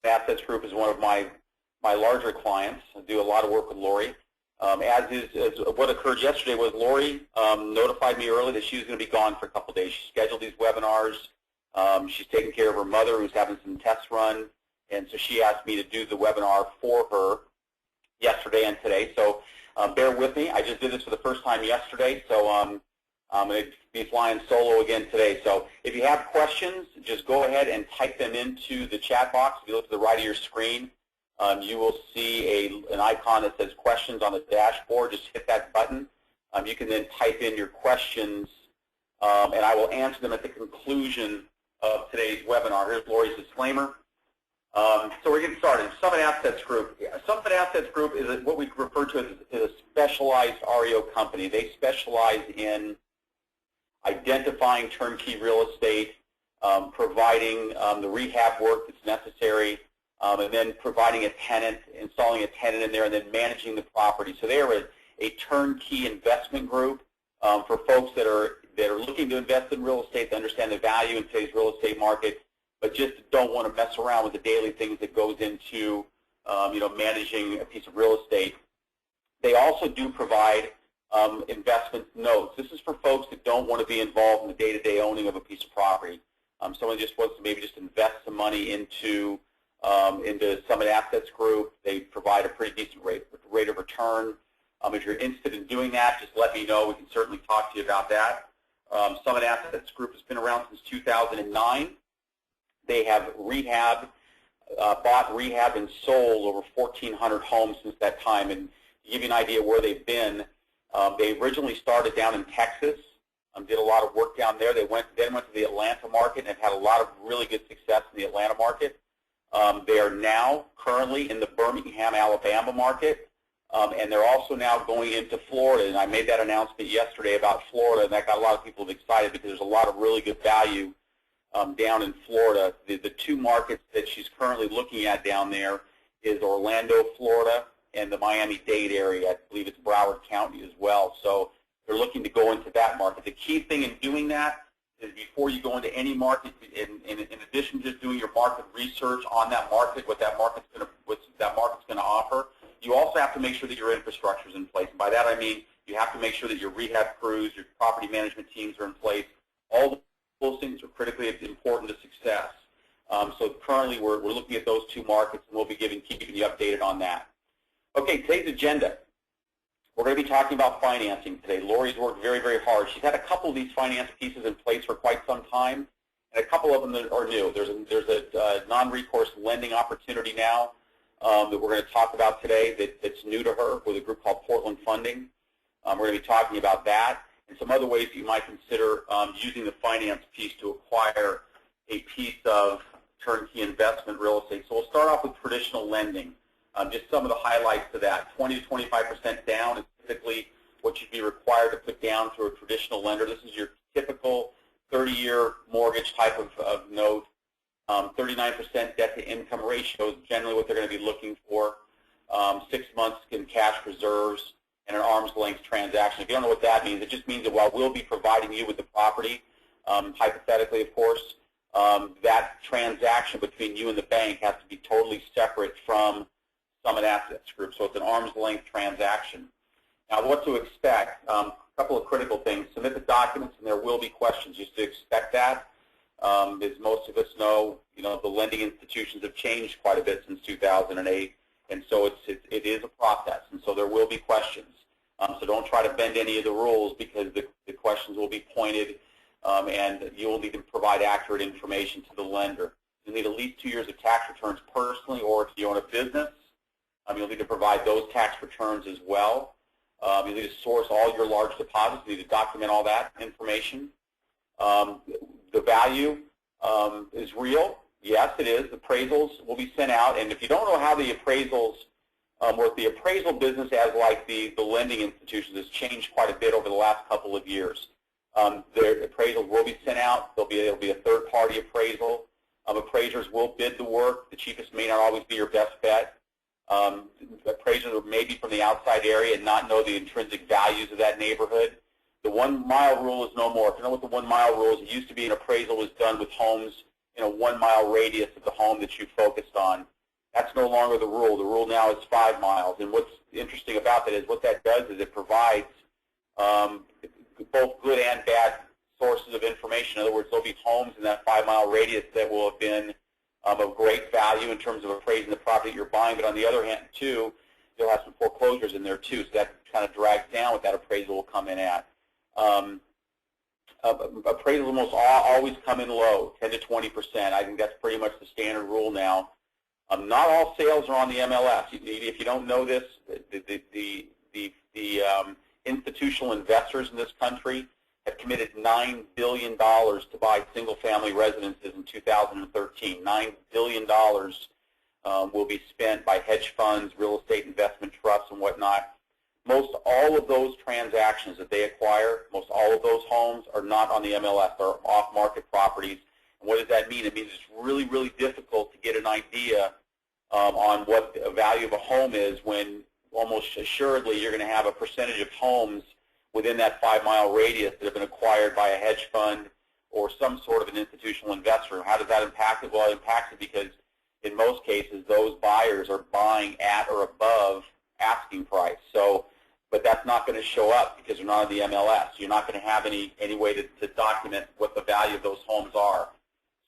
Assets Group is one of my larger clients. I do a lot of work with Lori. As what occurred yesterday was Lori notified me early that she was going to be gone for a couple of days. She scheduled these webinars. She's taking care of her mother who's having some tests run, and so she asked me to do the webinar for her yesterday and today. So bear with me. I just did this for the first time yesterday, so I'm going to be flying solo again today. So if you have questions, just go ahead and type them into the chat box. If you look to the right of your screen, you will see an icon that says questions on the dashboard. Just hit that button. You can then type in your questions, and I will answer them at the conclusion of today's webinar. Here's Lori's disclaimer. So we're getting started. Summit Assets Group. Summit Assets Group is what we refer to as a specialized REO company. They specialize in identifying turnkey real estate, providing the rehab work that's necessary, and then providing a tenant, installing a tenant in there, and then managing the property. So they are a turnkey investment group for folks that are looking to invest in real estate, to understand the value in today's real estate market, but just don't want to mess around with the daily things that goes into managing a piece of real estate. They also do provide investment notes. This is for folks that don't want to be involved in the day-to-day owning of a piece of property. Someone just wants to maybe just invest some money into Summit Assets Group. They provide a pretty decent rate of return. If you're interested in doing that, just let me know. We can certainly talk to you about that. Summit Assets Group has been around since 2009. They have bought, rehabbed, and sold over 1,400 homes since that time. And to give you an idea where they've been, they originally started down in Texas, did a lot of work down there. They then went to the Atlanta market and have had a lot of really good success in the Atlanta market. They are now currently in the Birmingham, Alabama market, and they're also now going into Florida. And I made that announcement yesterday about Florida, and that got a lot of people excited because there's a lot of really good value down in Florida. The two markets that she's currently looking at down there is Orlando, Florida, and the Miami-Dade area. I believe it's Broward County as well. So they're looking to go into that market. The key thing in doing that is before you go into any market, in addition to just doing your market research on that market, what that market's going to offer, you also have to make sure that your infrastructure is in place. And by that I mean you have to make sure that your rehab crews, your property management teams are in place. All those things are critically important to success. So currently we're looking at those two markets, and we'll be keeping you updated on that. Okay, today's agenda. We're going to be talking about financing today. Lori's worked very, very hard. She's had a couple of these finance pieces in place for quite some time, and a couple of them that are new. There's a non-recourse lending opportunity now that we're going to talk about today that's new to her with a group called Portland Funding. We're going to be talking about that and some other ways that you might consider using the finance piece to acquire a piece of turnkey investment real estate. So we'll start off with traditional lending. Just some of the highlights to that. 20 to 25% down is typically what you'd be required to put down through a traditional lender. This is your typical 30-year mortgage type of note. 39% debt-to-income ratio is generally what they're going to be looking for. 6 months in cash reserves and an arm's length transaction. If you don't know what that means, it just means that while we'll be providing you with the property, hypothetically, of course, that transaction between you and the bank has to be totally separate from Summit Assets Group. So it's an arm's length transaction. Now, what to expect? A couple of critical things. Submit the documents, and there will be questions. Just to expect that. As most of us know, the lending institutions have changed quite a bit since 2008, and so it is a process, and so there will be questions. So don't try to bend any of the rules, because the questions will be pointed, and you will need to provide accurate information to the lender. You'll need at least 2 years of tax returns personally, or if you own a business, you'll need to provide those tax returns as well. You'll need to source all your large deposits. You need to document all that information. The value is real. Yes, it is. Appraisals will be sent out. And if you don't know how the appraisals work, the appraisal business, as like the lending institutions, has changed quite a bit over the last couple of years. Their appraisals will be sent out. There'll be a third-party appraisal. Appraisers will bid the work. The cheapest may not always be your best bet. Appraisers may be from the outside area and not know the intrinsic values of that neighborhood. The 1 mile rule is no more. If you know what the 1 mile rule is, it used to be an appraisal was done with homes 1-mile radius of the home that you focused on. That's no longer the rule. The rule now is 5 miles. And what's interesting about that is what that does is it provides both good and bad sources of information. In other words, there'll be homes in that 5-mile radius that will have been of great value in terms of appraising the property that you're buying. But on the other hand, too, you'll have some foreclosures in there, too. So that kind of drags down what that appraisal will come in at. Appraisals almost always come in low, 10 to 20%. I think that's pretty much the standard rule now. Not all sales are on the MLS. If you don't know this, the institutional investors in this country have committed $9 billion to buy single-family residences in 2013. $9 billion will be spent by hedge funds, real estate investment trusts, and whatnot. Most all of those transactions that they acquire, most all of those homes are not on the MLS. They're off-market properties. And what does that mean? It means it's really, really difficult to get an idea on what the value of a home is when almost assuredly you're going to have a percentage of homes within that 5-mile radius that have been acquired by a hedge fund or some sort of an institutional investor. How does that impact it? Well, it impacts it because in most cases those buyers are buying at or above asking price. So, but that's not going to show up because they're not on the MLS. You're not going to have any way to document what the value of those homes are.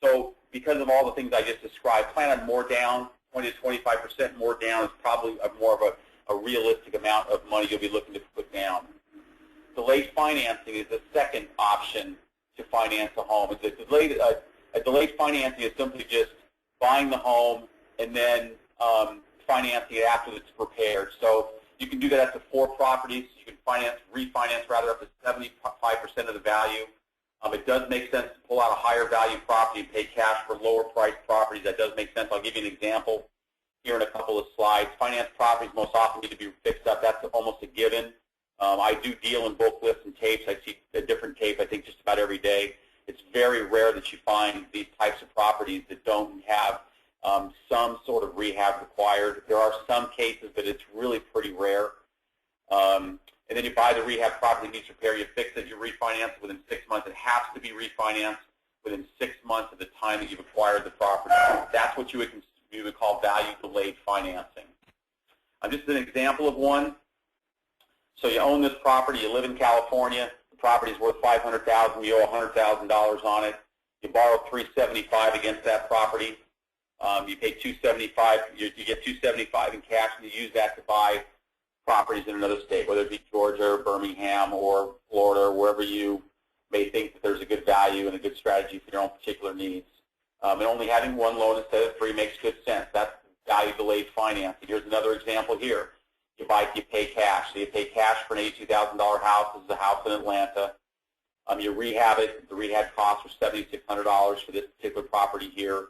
So because of all the things I just described, plan on more down, 20 to 25% more down is probably more of a realistic amount of money you'll be looking to put down. Delayed financing is the second option to finance a home. A delayed financing is simply just buying the home and then financing it after it's prepared. So you can do that up to 4 properties. You can refinance rather up to 75% of the value. It does make sense to pull out a higher value property and pay cash for lower priced properties. That does make sense. I'll give you an example here in a couple of slides. Finance properties most often need to be fixed up. That's almost a given. I do deal in bulk lists and tapes. I see a different tape, I think, just about every day. It's very rare that you find these types of properties that don't have some sort of rehab required. There are some cases, but it's really pretty rare. And then you buy the rehab property, needs repair, you fix it, you refinance it within 6 months. It has to be refinanced within 6 months of the time that you've acquired the property. That's what you would call value-delayed financing. Just an example of one. So you own this property, you live in California, the property is worth $500,000, you owe $100,000 on it. You borrow $375 against that property. You pay $275, you get $275 in cash, and you use that to buy properties in another state, whether it be Georgia or Birmingham or Florida or wherever you may think that there's a good value and a good strategy for your own particular needs. And only having one loan instead of 3 makes good sense. That's value-delayed financing. Here's another example here. You pay cash. So you pay cash for an $82,000 house. This is a house in Atlanta. You rehab it. The rehab costs were $7,600 for this particular property here.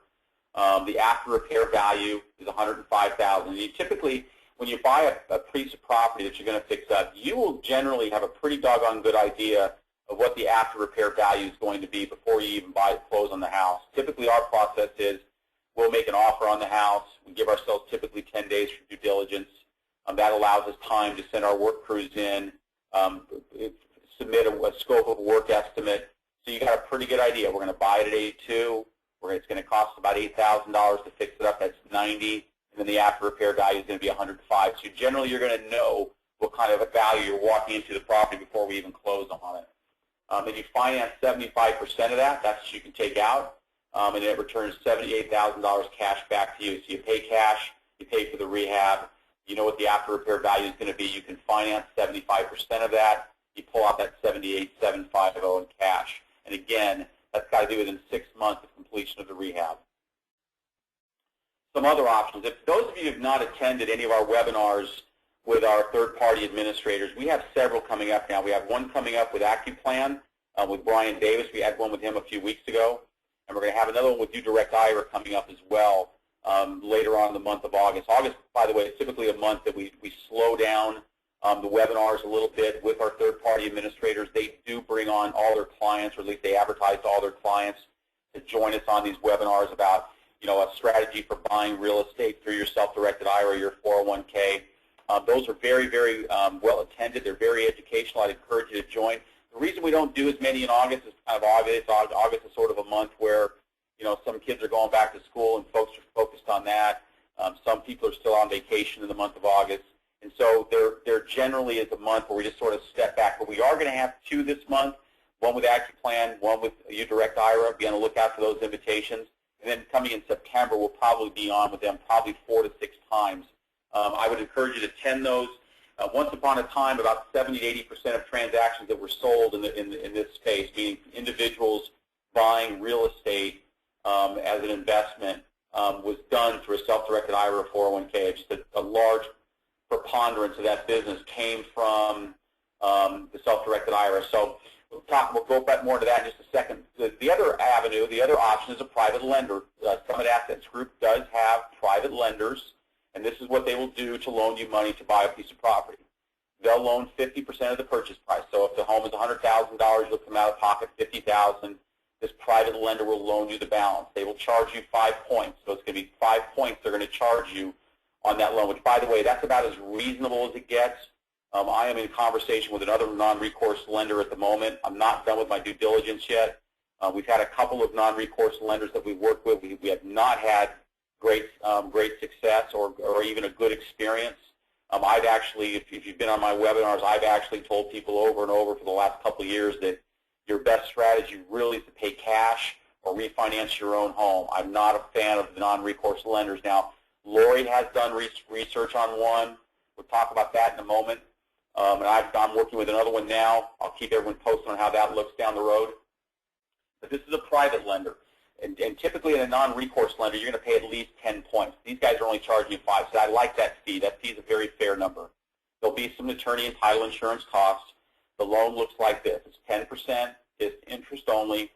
The after repair value is $105,000. You typically, when you buy a piece of property that you're going to fix up, you will generally have a pretty doggone good idea of what the after repair value is going to be before you even close on the house. Typically, our process is we'll make an offer on the house. We give ourselves typically 10 days for due diligence. That allows us time to send our work crews in, submit a scope of work estimate. So you got a pretty good idea. We're going to buy it at 82. It's going to cost about $8,000 to fix it up. That's 90, and then the after repair value is going to be 105. So generally, you're going to know what kind of a value you're walking into the property before we even close on it. And you finance 75% of that. That's what you can take out, and it returns $78,000 cash back to you. So you pay cash, you pay for the rehab. You know what the after repair value is going to be. You can finance 75% of that. You pull out that $78,750 in cash. And again, that's got to be within 6 months of completion of the rehab. Some other options. If those of you who have not attended any of our webinars with our third-party administrators, we have several coming up now. We have one coming up with AccuPlan with Brian Davis. We had one with him a few weeks ago. And we're going to have another one with UDirect IRA coming up as well later on in the month of August. August, by the way, is typically a month that we slow down the webinars a little bit with our third-party administrators. They do bring on all their clients, or at least they advertise to all their clients to join us on these webinars about, a strategy for buying real estate through your self-directed IRA, your 401k. Those are very, very well attended. They're very educational. I'd encourage you to join. The reason we don't do as many in August is kind of obvious. August is sort of a month where some kids are going back to school and folks are focused on that. Some people are still on vacation in the month of August. And so there generally is a month where we just sort of step back. But we are going to have 2 this month, one with AccuPlan, one with UDirect IRA. Be on the lookout for those invitations. And then coming in September, we'll probably be on with them probably 4 to 6 times. I would encourage you to attend those. Once upon a time, about 70 to 80% of transactions that were sold in this space, meaning individuals buying real estate as an investment, was done through a self-directed IRA or 401k. Just a large preponderance of that business came from the self-directed IRA. So we'll go back more into that in just a second. The other avenue, the other option is a private lender. Summit Assets Group does have private lenders, and this is what they will do to loan you money to buy a piece of property. They'll loan 50% of the purchase price. So if the home is $100,000, you'll come out of pocket $50,000. This private lender will loan you the balance. They will charge you 5 points. So it's going to be 5 points they're going to charge you on that loan, which, by the way, that's about as reasonable as it gets. I am in conversation with another non-recourse lender at the moment. I'm not done with my due diligence yet. We've had a couple of non-recourse lenders that we've worked with. We have not had great success or even a good experience. I've actually, if you've been on my webinars, I've actually told people over and over for the last couple of years that your best strategy really is to pay cash or refinance your own home. I'm not a fan of the non-recourse lenders. Now, Lori has done research on one. We'll talk about that in a moment. And I'm working with another one now. I'll keep everyone posted on how that looks down the road. But this is a private lender. And typically in a non-recourse lender, you're going to pay at least 10 points. These guys are only charging you 5, so I like that fee. That fee is a very fair number. There'll be some attorney and title insurance costs. The loan looks like this. It's 10%. It's interest only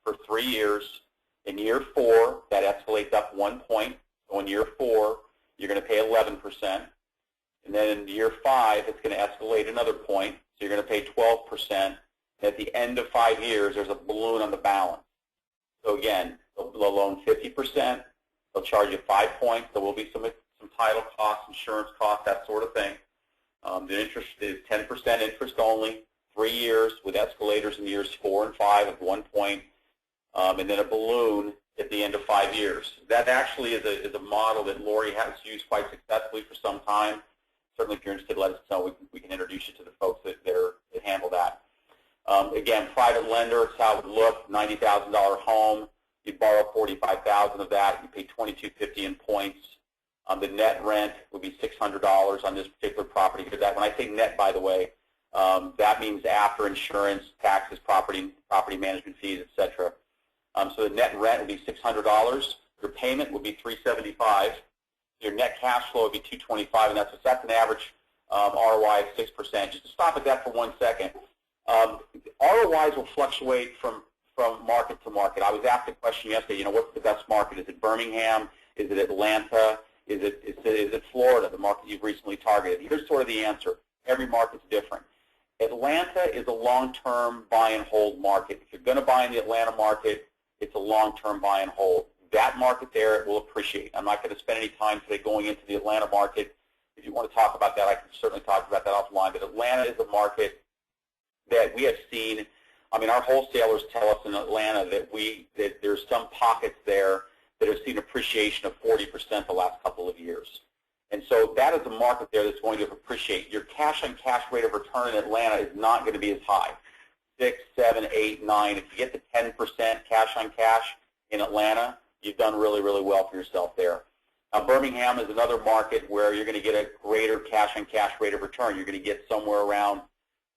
for 3 years. In year 4, that escalates up 1 point. So in year 4, you're going to pay 11%. And then in year 5, it's going to escalate another point. So you're going to pay 12%. At the end of 5 years, there's a balloon on the balance. So again, they'll loan 50%. They'll charge you 5 points. There will be some title costs, insurance costs, that sort of thing. The interest is 10% interest only, 3 years with escalators in years 4 and 5 of 1 point, and then a balloon at the end of 5 years. That actually is a model that Lori has used quite successfully for some time. Certainly, if you're interested, let us know. We can introduce you to the folks that handle that. Again, private lender, it's how it would look. $90,000 home, you'd borrow $45,000 of that. You pay $22.50 in points. The net rent would be $600 on this particular property. When I say net, by the way, that means after insurance, taxes, property management fees, etc. So the net rent would be $600. Your payment would be $375. Your net cash flow would be $225, and that's an average ROI of 6%. Just to stop at that for 1 second. ROIs will fluctuate from market to market. I was asked a question yesterday, what's the best market? Is it Birmingham? Is it Atlanta? Is it Florida, the market you've recently targeted? Here's sort of the answer. Every market's different. Atlanta is a long-term buy and hold market. If you're going to buy in the Atlanta market, it's a long-term buy and hold. That market there will appreciate. I'm not going to spend any time today going into the Atlanta market. If you want to talk about that, I can certainly talk about that offline. But Atlanta is a market that we have seen. I mean, our wholesalers tell us in Atlanta that there's some pockets there that have seen appreciation of 40% the last couple of years. And so that is a market there that's going to appreciate. Your cash-on-cash rate of return in Atlanta is not going to be as high, 6, 7, 8, 9. If you get to 10% cash-on-cash in Atlanta, you've done really, really well for yourself there. Now, Birmingham is another market where you're going to get a greater cash-on-cash rate of return. You're going to get somewhere around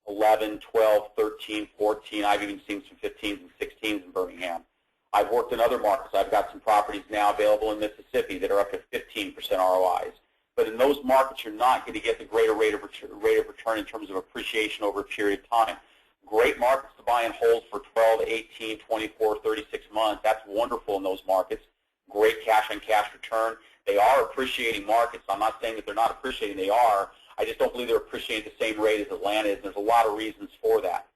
11, 12, 13, 14. I've even seen some 15s and 16s in Birmingham. I've worked in other markets. I've got some properties now available in Mississippi that are up to 15% ROIs. But in those markets, you're not going to get the greater rate of return in terms of appreciation over a period of time. Great markets to buy and hold for 12, 18, 24, 36 months. That's wonderful in those markets. Great cash-on-cash return. They are appreciating markets. I'm not saying that they're not appreciating. They are. I just don't believe they're appreciating at the same rate as Atlanta is. There's a lot of reasons for that.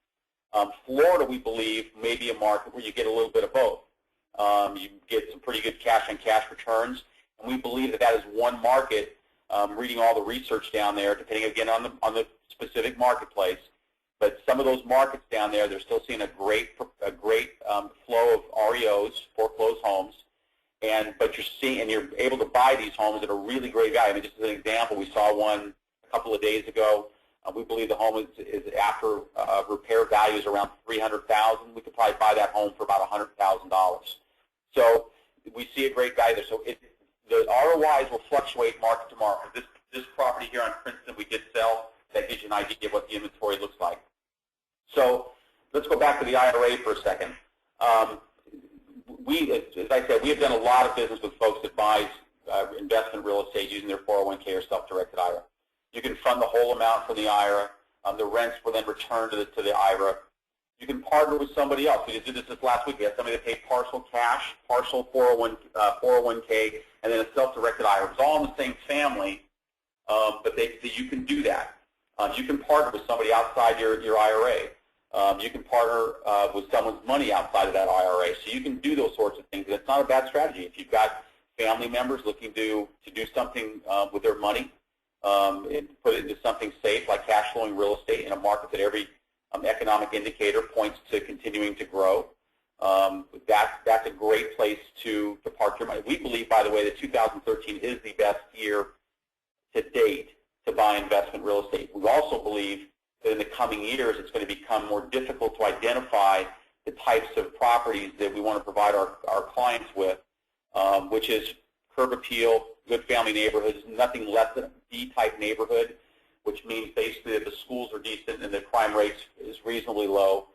Florida, we believe, may be a market where you get a little bit of both. You get some pretty good cash-on-cash returns, and we believe that that is one market, reading all the research down there, depending, again, on the specific marketplace, But some of those markets down there, they're still seeing a great flow of REOs, foreclosed homes, but you're seeing, and you're able to buy these homes at a really great value. I mean, just as an example, we saw one a couple of days ago. We believe the home is after repair value is around $300,000. We could probably buy that home for about $100,000. So we see a great value there. So the ROIs will fluctuate market to market. This property here on Princeton we did sell. That gives you an idea of what the inventory looks like. So let's go back to the IRA for a second. As I said, we have done a lot of business with folks that buy investment real estate using their 401k or self-directed IRA. You can fund the whole amount from the IRA. The rents will then return to the IRA. You can partner with somebody else. We did this last week. We had somebody that paid partial cash, partial 401k, and then a self-directed IRA. It's all in the same family, but you can do that. You can partner with somebody outside your IRA. You can partner with someone's money outside of that IRA. So you can do those sorts of things. It's not a bad strategy. If you've got family members looking to do something with their money and put it into something safe like cash flowing real estate in a market that every economic indicator points to continuing to grow, that's a great place to park your money. We believe, by the way, that 2013 is the best year to date to buy investment real estate. We also believe that in the coming years it's going to become more difficult to identify the types of properties that we want to provide our clients with, which is curb appeal, good family neighborhoods, nothing less than a B-type neighborhood, which means basically that the schools are decent and the crime rate is reasonably low.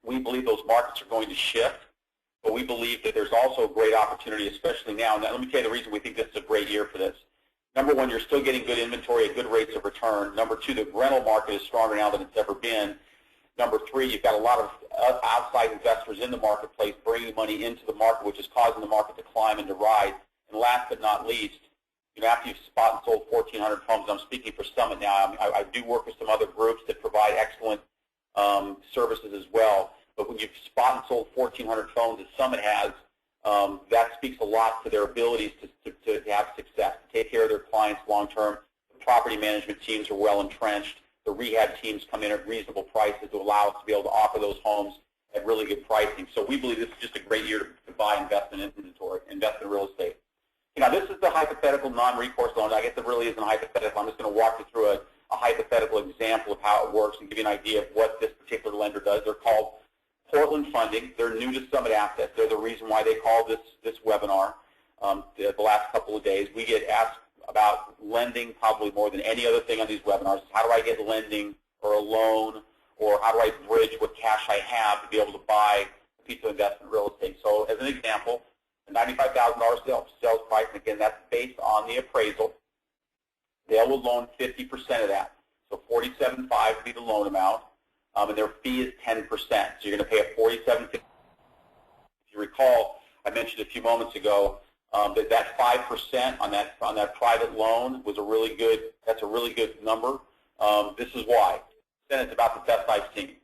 We believe those markets are going to shift, but we believe that there's also a great opportunity, especially now. And let me tell you the reason we think this is a great year for this. Number one, you're still getting good inventory at good rates of return. Number two, the rental market is stronger now than it's ever been. Number three, you've got a lot of outside investors in the marketplace bringing money into the market, which is causing the market to climb and to rise. And last but not least, after you've bought and sold 1,400 homes, I'm speaking for Summit now. I do work with some other groups that provide excellent services as well. But when you've bought and sold 1,400 homes, as Summit has, that speaks a lot to their abilities to have success, to take care of their clients long term. The property management teams are well entrenched. The rehab teams come in at reasonable prices to allow us to be able to offer those homes at really good pricing. So we believe this is just a great year to buy investment inventory, investment real estate. Now, this is the hypothetical non-recourse loan. I guess it really isn't hypothetical. I'm just going to walk you through a hypothetical example of how it works and give you an idea of what this particular lender does. They're called Portland Funding. They're new to Summit Assets. They're the reason why they called this webinar the last couple of days. We get asked about lending probably more than any other thing on these webinars. How do I get lending or a loan, or how do I bridge what cash I have to be able to buy a piece of investment real estate? So as an example, a $95,000 sales price, and again, that's based on the appraisal. They will loan 50% of that. So $47,500 would be the loan amount, and their fee is 10%. So you're going to pay a $47,500. If you recall, I mentioned a few moments ago that 5% on that private loan was a really good. That's a really good number. This is why. Then it's about the best I've seen.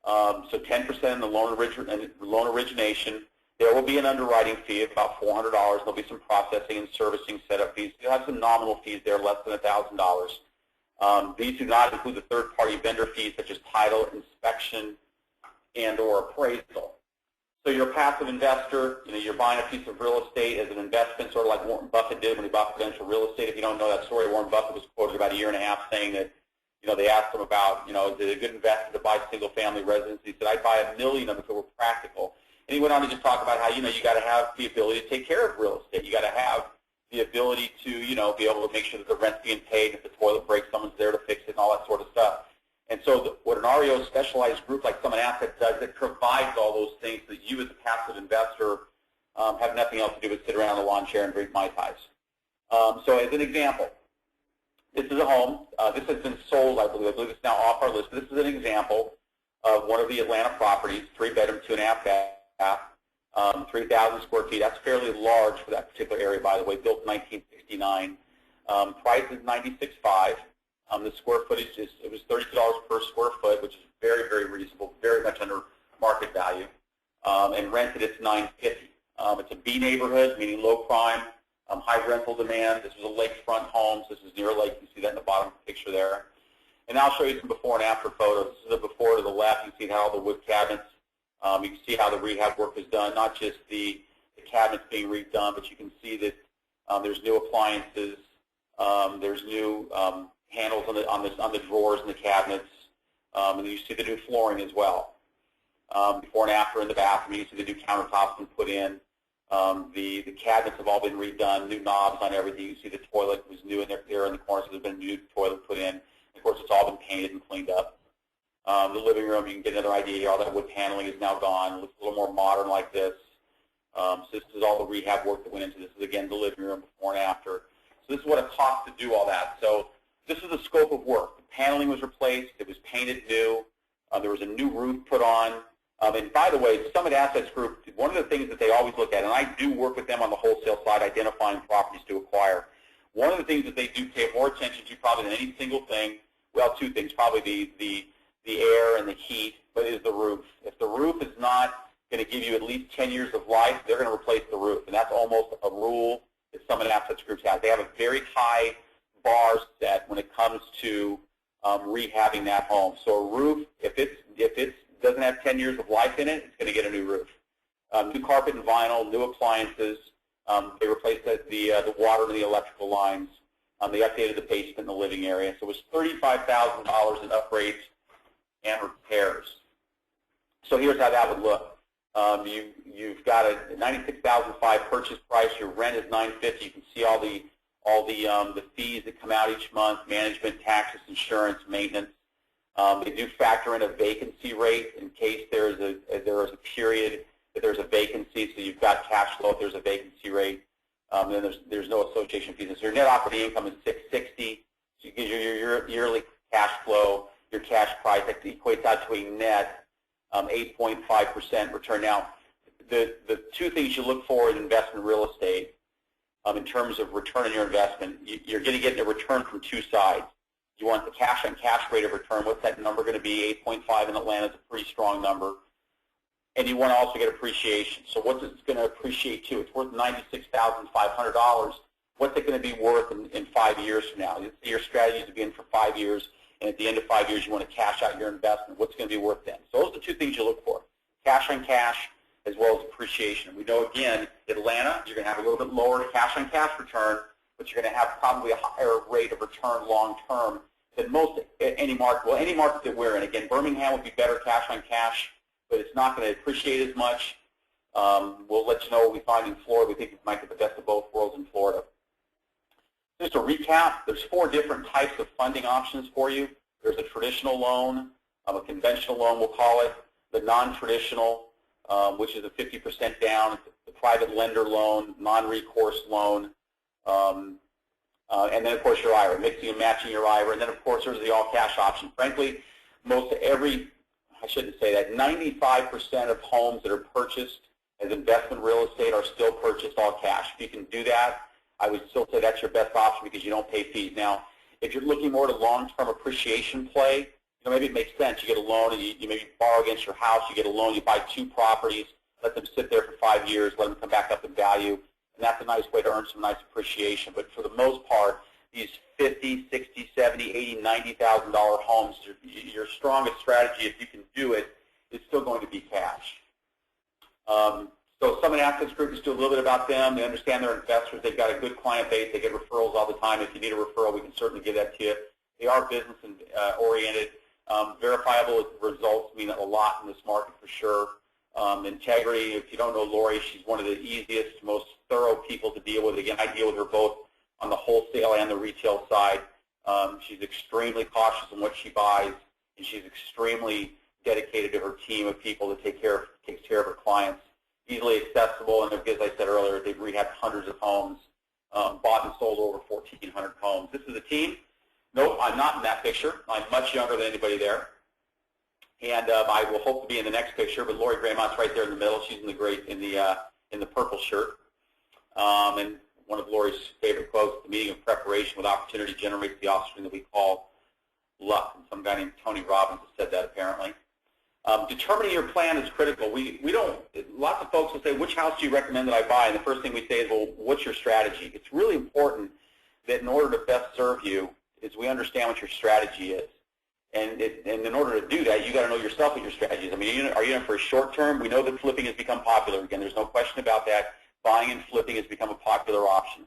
So 10% in the loan origination. There will be an underwriting fee of about $400. There'll be some processing and servicing setup fees. You'll have some nominal fees there, less than $1,000. These do not include the third-party vendor fees such as title, inspection, and/or appraisal. So you're a passive investor. You're buying a piece of real estate as an investment, sort of like Warren Buffett did when he bought Prudential Real Estate. If you don't know that story, Warren Buffett was quoted about a year and a half saying that, they asked him about, is it a good investment to buy single-family residence? He said, I'd buy 1 million of them if it were practical. And he went on to just talk about how, you got to have the ability to take care of real estate. You got to have the ability to, be able to make sure that the rent's being paid. If the toilet breaks, someone's there to fix it and all that sort of stuff. And so what an REO specialized group like Summit Assets does, it provides all those things that you as a passive investor have nothing else to do but sit around the lawn chair and drink Mai Tais. So as an example, this is a home. This has been sold, I believe. I believe it's now off our list. This is an example of one of the Atlanta properties, 3-bedroom, 2.5 bath, 3,000 square feet. That's fairly large for that particular area, by the way, built in 1969. Price is $96,500. The square footage it was $32 per square foot, which is very, very reasonable, very much under market value. And rented, it's $950. It's a B neighborhood, meaning low crime, high rental demand. This was a lakefront home. So this is near a lake. You see that in the bottom picture there. And I'll show you some before and after photos. This is the before to the left. You can see how all the wood cabinets, you can see how the rehab work is done, not just the cabinets being redone, but you can see that there's new appliances, there's new handles on the drawers in the cabinets, and you see the new flooring as well. Before and after in the bathroom, you see the new countertops been put in. The cabinets have all been redone, new knobs on everything. You see the toilet was new in there in the corner, so there's been a new toilet put in. Of course, it's all been painted and cleaned up. The living room, you can get another idea here. All that wood paneling is now gone. It looks a little more modern like this. So this is all the rehab work that went into this. This is, again, the living room before and after. So this is what it costs to do all that. So this is the scope of work. The paneling was replaced. It was painted new. There was a new roof put on. And by the way, Summit Assets Group, one of the things that they always look at, and I do work with them on the wholesale side, identifying properties to acquire. One of the things that they do pay more attention to probably than any single thing, well, two things, probably the air and the heat, but is the roof. If the roof is not going to give you at least 10 years of life, they're going to replace the roof. And that's almost a rule that Summit Assets Group has. They have a very high bar set when it comes to rehabbing that home. So a roof, if it doesn't have 10 years of life in it, it's going to get a new roof. New carpet and vinyl, new appliances. They replaced the water and the electrical lines. They updated the basement and the living area. So it was $35,000 in upgrades and repairs. So here's how that would look. You've got a $96,500 purchase price. Your rent is $950. You can see all the fees that come out each month: management, taxes, insurance, maintenance. They do factor in a vacancy rate in case there is a period that there's a vacancy. So you've got cash flow if there's a vacancy rate. Then there's no association fees. So your net operating income is $660. So you get your yearly cash flow, your cash price, that equates out to a net 8.5% return. Now, the two things you look for in investment real estate in terms of return on your investment, you're going to get a return from two sides. You want the cash-on-cash rate of return. What's that number going to be? 8.5 in Atlanta is a pretty strong number. And you want to also get appreciation. So what's it going to appreciate to? It's worth $96,500. What's it going to be worth in 5 years from now? Your strategy is to be in for 5 years, and at the end of 5 years, you want to cash out your investment. What's it going to be worth then? So those are the two things you look for: cash on cash as well as appreciation. We know, again, Atlanta, you're going to have a little bit lower cash on cash return, but you're going to have probably a higher rate of return long term than any market. Well, any market that we're in. Again, Birmingham would be better cash on cash, but it's not going to appreciate as much. We'll let you know what we find in Florida. We think we might get the best of both worlds in Florida. Just to recap, there's 4 different types of funding options for you. There's a traditional loan, a conventional loan, we'll call it, the non-traditional, which is a 50% down, the private lender loan, non-recourse loan, and then, of course, your IRA, mixing and matching your IRA. And then, of course, there's the all-cash option. Frankly, I shouldn't say that, 95% of homes that are purchased as investment real estate are still purchased all cash. If you can do that, I would still say that's your best option because you don't pay fees. Now, if you're looking more to long-term appreciation play, maybe it makes sense. You get a loan and you maybe borrow against your house. You get a loan, you buy 2 properties, let them sit there for 5 years, let them come back up in value, and that's a nice way to earn some nice appreciation. But for the most part, these $50,000, $60,000, $70,000, $80,000, $90,000 homes, your strongest strategy, if you can do it, is still going to be cash. So Summit Assets Group, just do a little bit about them. They understand they're investors. They've got a good client base. They get referrals all the time. If you need a referral, we can certainly give that to you. They are business-oriented. Verifiable results mean a lot in this market for sure. Integrity, if you don't know Lori, she's one of the easiest, most thorough people to deal with. Again, I deal with her both on the wholesale and the retail side. She's extremely cautious in what she buys, and she's extremely dedicated to her team of people that takes care of her clients. Easily accessible, and as I said earlier, they've rehabbed hundreds of homes, bought and sold over 1,400 homes. This is a team. Nope, I'm not in that picture. I'm much younger than anybody there. And I will hope to be in the next picture, but Lori Graymont's right there in the middle. She's in the purple shirt. And one of Lori's favorite quotes: "The meeting of preparation with opportunity generates the offspring that we call luck." And some guy named Tony Robbins has said that apparently. Determining your plan is critical. Lots of folks will say, which house do you recommend that I buy? And the first thing we say is, well, what's your strategy? It's really important that in order to best serve you is we understand what your strategy is. And in order to do that, you got to know yourself what your strategy is. I mean, are you in for a short term? We know that flipping has become popular. Again, there's no question about that. Buying and flipping has become a popular option.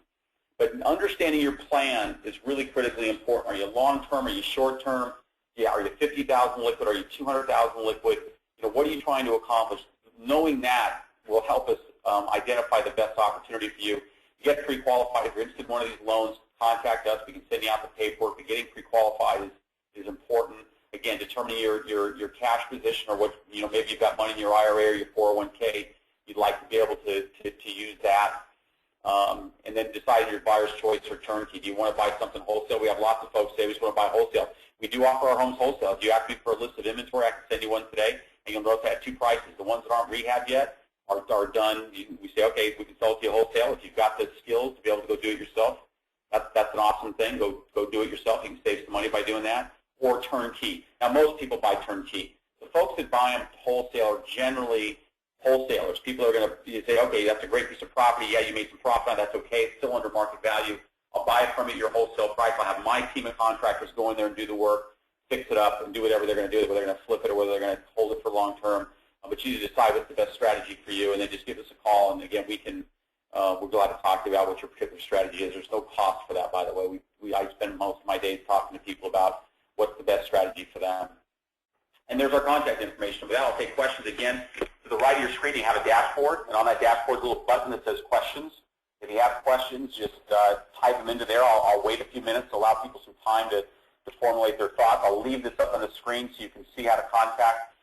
But understanding your plan is really critically important. Are you long term? Are you short term? Yeah, are you 50,000 liquid? Are you 200,000 liquid? What are you trying to accomplish? Knowing that will help us identify the best opportunity for you. You get pre-qualified. If you're interested in one of these loans, contact us. We can send you out the paperwork. But getting pre-qualified is important. Again, determining your cash position, or what, maybe you've got money in your IRA or your 401k. You'd like to be able to use that. And then decide your buyer's choice or turnkey. Do you want to buy something wholesale? We have lots of folks say we just want to buy wholesale. We do offer our homes wholesale. If you ask me for a list of inventory, I can send you one today, and you'll notice I have two prices. The ones that aren't rehabbed yet are done. We say, okay, we can sell it to you wholesale. If you've got the skills to be able to go do it yourself, that's an awesome thing. Go do it yourself. You can save some money by doing that. Or turnkey. Now, most people buy turnkey. The folks that buy them wholesale are generally wholesalers. People are going to say, okay, that's a great piece of property. Yeah, you made some profit on it. That's okay. It's still under market value. I'll buy it from you at your wholesale price. I'll have my team of contractors go in there and do the work, fix it up, and do whatever they're going to do, whether they're going to flip it or whether they're going to hold it for long term. But you decide what's the best strategy for you, and then just give us a call. And again, we're glad to talk to you about what your particular strategy is. There's no cost for that, by the way. I spend most of my days talking to people about what's the best strategy for them. And there's our contact information. With that, I'll take questions. Again, to the right of your screen, you have a dashboard, and on that dashboard, a little button that says questions. If you have questions, just type them into there. I'll wait a few minutes to allow people some time to formulate their thoughts. I'll leave this up on the screen so you can see how to contact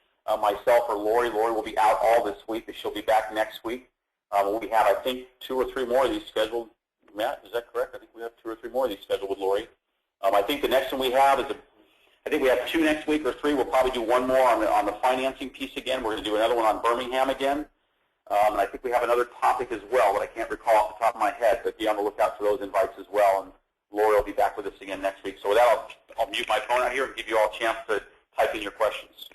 myself or Lori. Lori will be out all this week, but she'll be back next week. We have, I think, 2 or 3 more of these scheduled. Matt, is that correct? I think we have 2 or 3 more of these scheduled with Lori. I think the next one we have is I think we have 2 next week or 3. We'll probably do 1 more on the financing piece again. We're going to do another one on Birmingham again. And I think we have another topic as well that I can't recall off the top of my head, but be on the lookout for those invites as well. And Lori will be back with us again next week. So with that, I'll mute my phone out here and give you all a chance to type in your questions.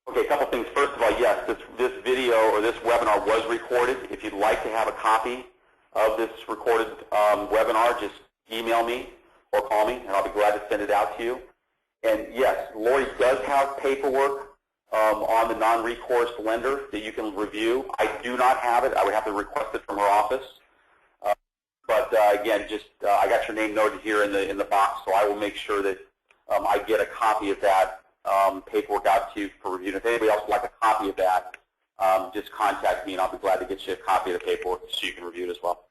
Okay, a couple things. First of all, yes, this video or this webinar was recorded. If you'd like to have a copy of this recorded webinar, just email me or call me, and I'll be glad to send it out to you. And yes, Lori does have paperwork on the non-recourse lender that you can review. I do not have it. I would have to request it from her office. But again, just I got your name noted here in the box, so I will make sure that I get a copy of that paperwork out to you for review. And if anybody else would like a copy of that, just contact me, and I'll be glad to get you a copy of the paperwork so you can review it as well.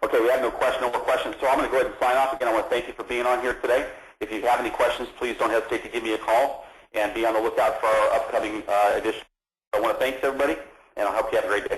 Okay, we have no more questions, so I'm going to go ahead and sign off again. I want to thank you for being on here today. If you have any questions, please don't hesitate to give me a call, and be on the lookout for our upcoming edition. I want to thank everybody, and I hope you have a great day.